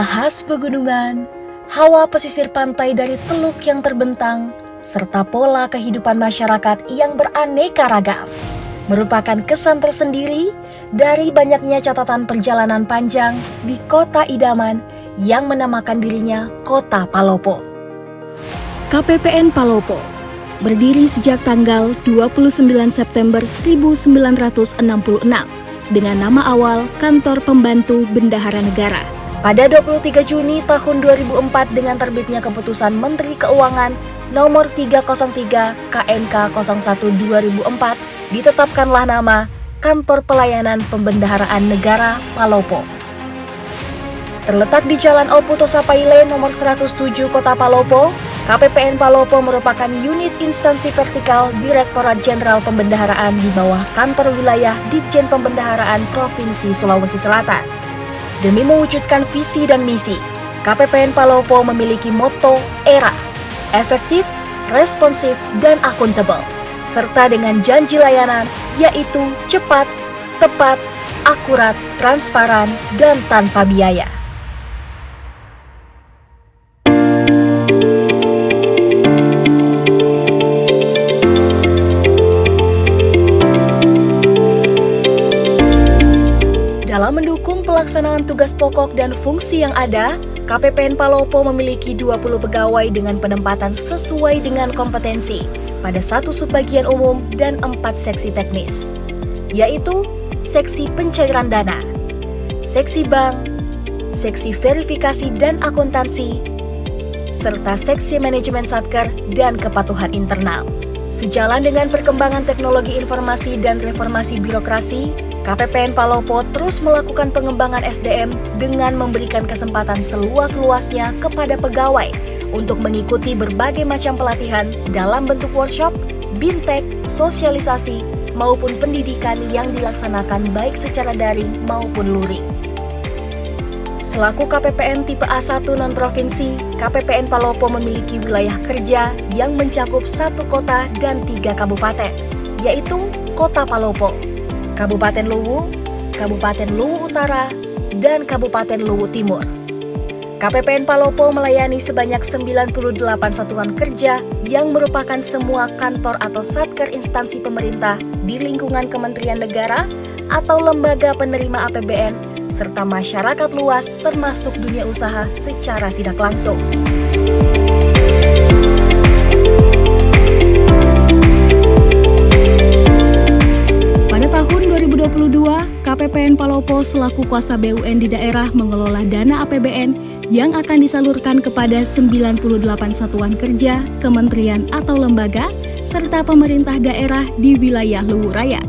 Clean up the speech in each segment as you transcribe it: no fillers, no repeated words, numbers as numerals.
Aroma khas pegunungan, hawa pesisir pantai dari teluk yang terbentang, serta pola kehidupan masyarakat yang beraneka ragam, merupakan kesan tersendiri dari banyaknya catatan perjalanan panjang di kota idaman yang menamakan dirinya Kota Palopo. KPPN Palopo berdiri sejak tanggal 29 September 1966 dengan nama awal Kantor Pembantu Bendahara Negara. Pada 23 Juni tahun 2004 dengan terbitnya Keputusan Menteri Keuangan Nomor 303 KNK 01/2004 ditetapkanlah nama Kantor Pelayanan Pembendaharaan Negara Palopo. Terletak di Jalan Oputo Sapaile Nomor 107 Kota Palopo, KPPN Palopo merupakan unit instansi vertikal Direktorat Jenderal Pembendaharaan di bawah Kantor Wilayah Ditjen Pembendaharaan Provinsi Sulawesi Selatan. Demi mewujudkan visi dan misi, KPPN Palopo memiliki moto ERA, efektif, responsif, dan akuntabel, serta dengan janji layanan yaitu cepat, tepat, akurat, transparan, dan tanpa biaya. Dalam mendukung pelaksanaan tugas pokok dan fungsi yang ada, KPPN Palopo memiliki 20 pegawai dengan penempatan sesuai dengan kompetensi pada 1 subbagian umum dan 4 seksi teknis, yaitu seksi pencairan dana, seksi bank, seksi verifikasi dan akuntansi, serta seksi manajemen satker dan kepatuhan internal. Sejalan dengan perkembangan teknologi informasi dan reformasi birokrasi, KPPN Palopo terus melakukan pengembangan SDM dengan memberikan kesempatan seluas-luasnya kepada pegawai untuk mengikuti berbagai macam pelatihan dalam bentuk workshop, bintek, sosialisasi, maupun pendidikan yang dilaksanakan baik secara daring maupun luring. Selaku KPPN tipe A1 non-provinsi, KPPN Palopo memiliki wilayah kerja yang mencakup 1 kota dan 3 kabupaten, yaitu Kota Palopo, Kabupaten Luwu, Kabupaten Luwu Utara, dan Kabupaten Luwu Timur. KPPN Palopo melayani sebanyak 98 satuan kerja yang merupakan semua kantor atau satker instansi pemerintah di lingkungan Kementerian Negara atau lembaga penerima APBN, serta masyarakat luas termasuk dunia usaha secara tidak langsung. Pada tahun 2022, KPPN Palopo selaku kuasa BUN di daerah mengelola dana APBN yang akan disalurkan kepada 98 satuan kerja, kementerian atau lembaga, serta pemerintah daerah di wilayah Luwu Raya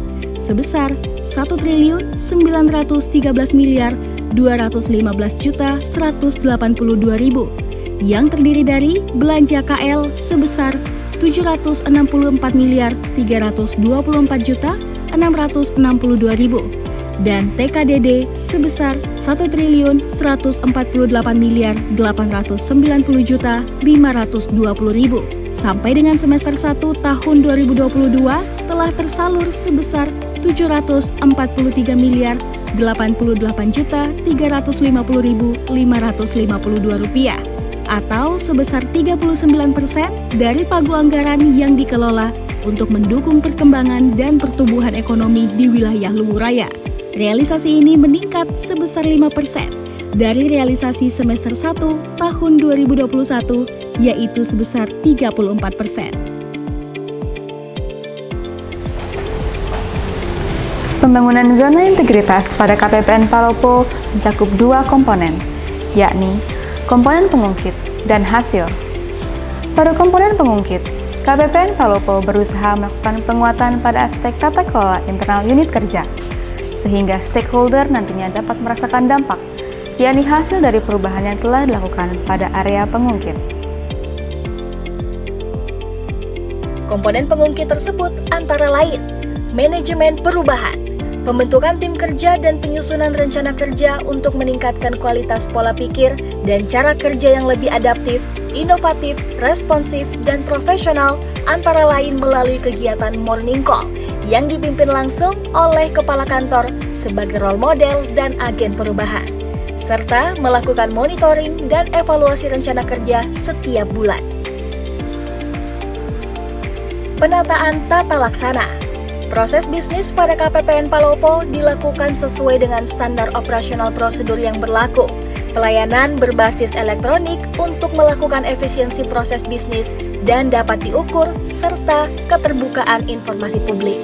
sebesar Rp1.913.215.182.000 yang terdiri dari belanja KL sebesar Rp764.324.662.000 dan TKDD sebesar Rp1.148.890.520.000. Sampai dengan semester 1 tahun 2022 telah tersalur sebesar Rp748.350.552 atau sebesar 39% dari pagu anggaran yang dikelola untuk mendukung perkembangan dan pertumbuhan ekonomi di wilayah Luwu Raya. Realisasi ini meningkat sebesar 5% dari realisasi semester 1 tahun 2021, yaitu sebesar 34%. Pembangunan zona integritas pada KPPN Palopo mencakup 2 komponen, yakni komponen pengungkit dan hasil. Pada komponen pengungkit, KPPN Palopo berusaha melakukan penguatan pada aspek tata kelola internal unit kerja, sehingga stakeholder nantinya dapat merasakan dampak, yakni hasil dari perubahan yang telah dilakukan pada area pengungkit. Komponen pengungkit tersebut antara lain manajemen perubahan, pembentukan tim kerja dan penyusunan rencana kerja untuk meningkatkan kualitas pola pikir dan cara kerja yang lebih adaptif, inovatif, responsif, dan profesional, antara lain melalui kegiatan Morning Call yang dipimpin langsung oleh Kepala Kantor sebagai role model dan agen perubahan. serta melakukan monitoring dan evaluasi rencana kerja setiap bulan. Penataan tata laksana. Proses bisnis pada KPPN Palopo dilakukan sesuai dengan standar operasional prosedur yang berlaku. Pelayanan berbasis elektronik untuk melakukan efisiensi proses bisnis dan dapat diukur, serta keterbukaan informasi publik.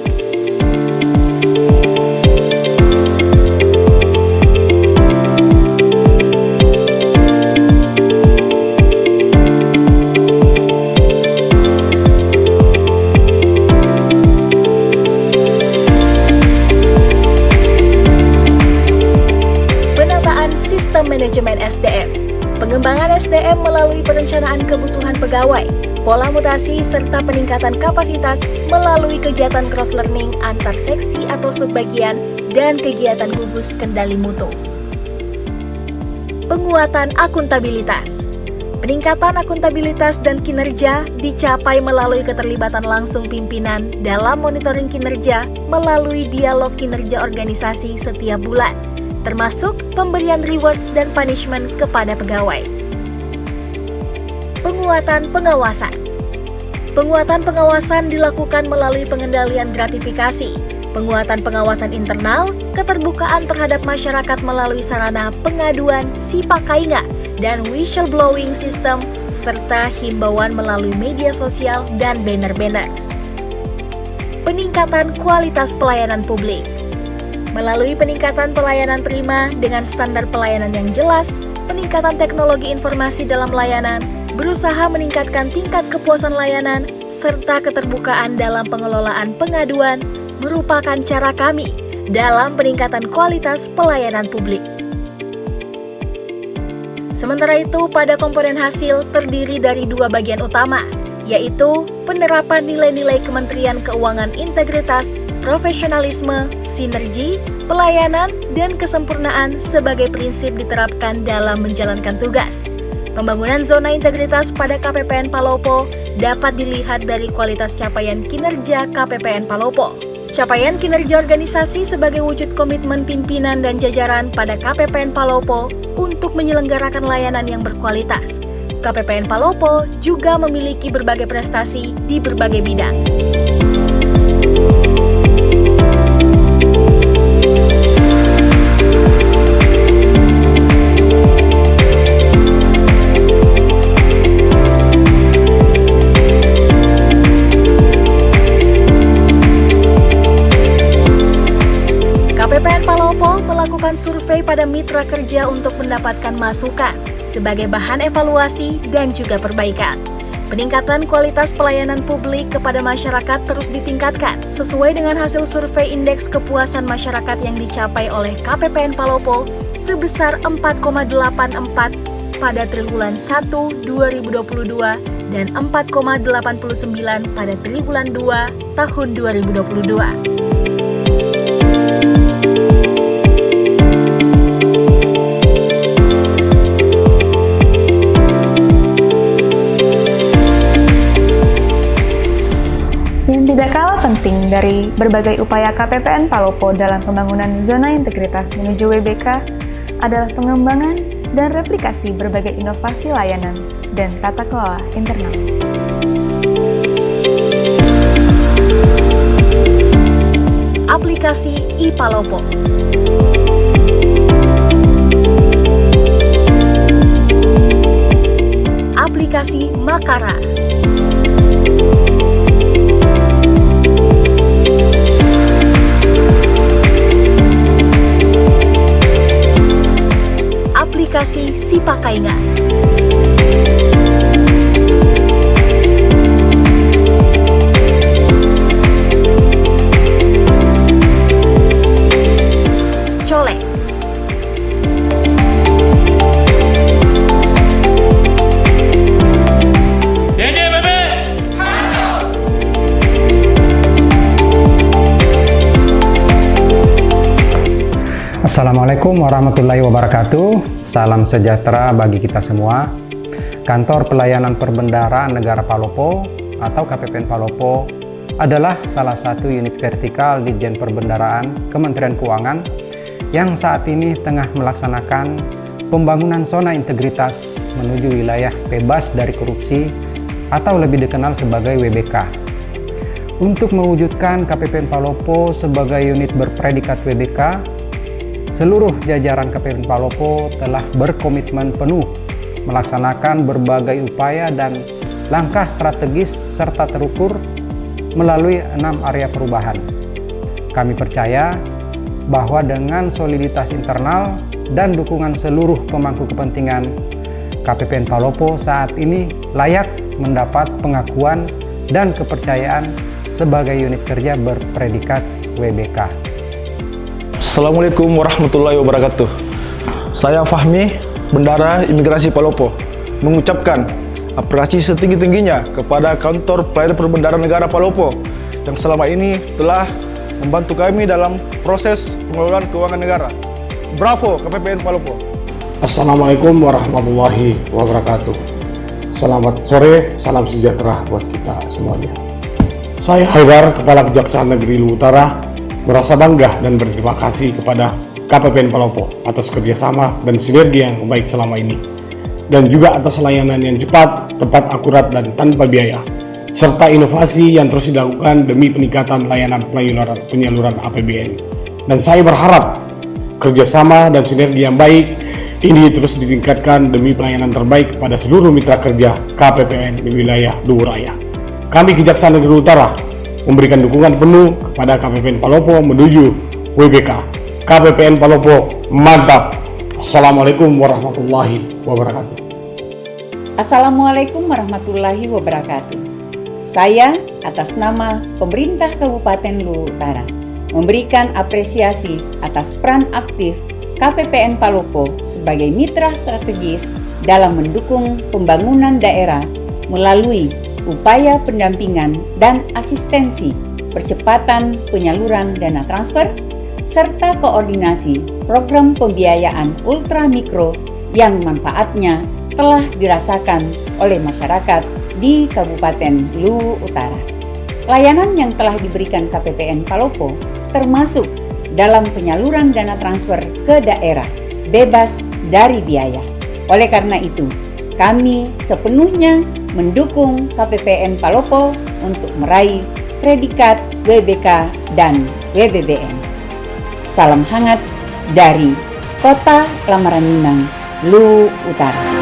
Sistem manajemen SDM. Pengembangan SDM melalui perencanaan kebutuhan pegawai, pola mutasi, serta peningkatan kapasitas melalui kegiatan cross-learning antar seksi atau subbagian dan kegiatan gugus kendali mutu. Penguatan akuntabilitas. Peningkatan akuntabilitas dan kinerja dicapai melalui keterlibatan langsung pimpinan dalam monitoring kinerja melalui dialog kinerja organisasi setiap bulan, termasuk pemberian reward dan punishment kepada pegawai. Penguatan pengawasan. Penguatan pengawasan dilakukan melalui pengendalian gratifikasi, penguatan pengawasan internal, keterbukaan terhadap masyarakat melalui sarana pengaduan Sipakainga dan whistleblowing system, serta himbauan melalui media sosial dan banner-banner. Peningkatan kualitas pelayanan publik. Melalui peningkatan pelayanan prima dengan standar pelayanan yang jelas, peningkatan teknologi informasi dalam layanan, berusaha meningkatkan tingkat kepuasan layanan, serta keterbukaan dalam pengelolaan pengaduan, merupakan cara kami dalam peningkatan kualitas pelayanan publik. Sementara itu, pada komponen hasil terdiri dari dua bagian utama, yaitu penerapan nilai-nilai Kementerian Keuangan integritas, profesionalisme, sinergi, pelayanan, dan kesempurnaan sebagai prinsip diterapkan dalam menjalankan tugas. Pembangunan zona integritas pada KPPN Palopo dapat dilihat dari kualitas capaian kinerja KPPN Palopo. Capaian kinerja organisasi sebagai wujud komitmen pimpinan dan jajaran pada KPPN Palopo untuk menyelenggarakan layanan yang berkualitas. KPPN Palopo juga memiliki berbagai prestasi di berbagai bidang. KPPN Palopo melakukan survei pada mitra kerja untuk mendapatkan masukan sebagai bahan evaluasi dan juga perbaikan. Peningkatan kualitas pelayanan publik kepada masyarakat terus ditingkatkan sesuai dengan hasil survei indeks kepuasan masyarakat yang dicapai oleh KPPN Palopo sebesar 4,84 pada triwulan 1 2022 dan 4,89 pada triwulan 2 tahun 2022. Tidak kalah penting dari berbagai upaya KPPN Palopo dalam pembangunan zona integritas menuju WBK adalah pengembangan dan replikasi berbagai inovasi layanan dan tata kelola internal. Aplikasi iPalopo. Aplikasi Makara. Aplikasi Sipakainga. Colek. Assalamualaikum warahmatullahi wabarakatuh. Salam sejahtera bagi kita semua. Kantor Pelayanan Perbendaharaan Negara Palopo atau KPPN Palopo adalah salah satu unit vertikal Ditjen Perbendaharaan Kementerian Keuangan yang saat ini tengah melaksanakan pembangunan zona integritas menuju wilayah bebas dari korupsi atau lebih dikenal sebagai WBK. Untuk mewujudkan KPPN Palopo sebagai unit berpredikat WBK, seluruh jajaran KPPN Palopo telah berkomitmen penuh melaksanakan berbagai upaya dan langkah strategis serta terukur melalui 6 area perubahan. Kami percaya bahwa dengan soliditas internal dan dukungan seluruh pemangku kepentingan, KPPN Palopo saat ini layak mendapat pengakuan dan kepercayaan sebagai unit kerja berpredikat WBK. Assalamualaikum warahmatullahi wabarakatuh. Saya Fahmi, Bendara Imigrasi Palopo, mengucapkan apresiasi setinggi-tingginya kepada Kantor Pelayanan Perbendaharaan Negara Palopo yang selama ini telah membantu kami dalam proses pengelolaan keuangan negara. Bravo KPPN Palopo. Assalamualaikum warahmatullahi wabarakatuh. Selamat sore, salam sejahtera buat kita semuanya. Saya Haidar, Kepala Kejaksaan Negeri Luwu Utara, merasa bangga dan berterima kasih kepada KPPN Palopo atas kerjasama dan sinergi yang baik selama ini, dan juga atas layanan yang cepat, tepat, akurat, dan tanpa biaya, serta inovasi yang terus dilakukan demi peningkatan layanan penyaluran APBN. Dan saya berharap kerjasama dan sinergi yang baik ini terus ditingkatkan demi pelayanan terbaik kepada seluruh mitra kerja KPPN di wilayah Luwu Raya. Kami Kejaksaan Negeri Utara memberikan dukungan penuh kepada KPPN Palopo menuju WBK. KPPN Palopo mantap. Assalamualaikum warahmatullahi wabarakatuh. Assalamualaikum warahmatullahi wabarakatuh. Saya atas nama Pemerintah Kabupaten Luwu Utara memberikan apresiasi atas peran aktif KPPN Palopo sebagai mitra strategis dalam mendukung pembangunan daerah melalui upaya pendampingan dan asistensi percepatan penyaluran dana transfer serta koordinasi program pembiayaan ultramikro yang manfaatnya telah dirasakan oleh masyarakat di Kabupaten Luwu Utara. Layanan yang telah diberikan KPPN Palopo termasuk dalam penyaluran dana transfer ke daerah bebas dari biaya. Oleh karena itu, kami sepenuhnya mendukung KPPN Palopo untuk meraih predikat WBK dan WBBN. Salam hangat dari Kota Lamaran Minang, Luwu Utara.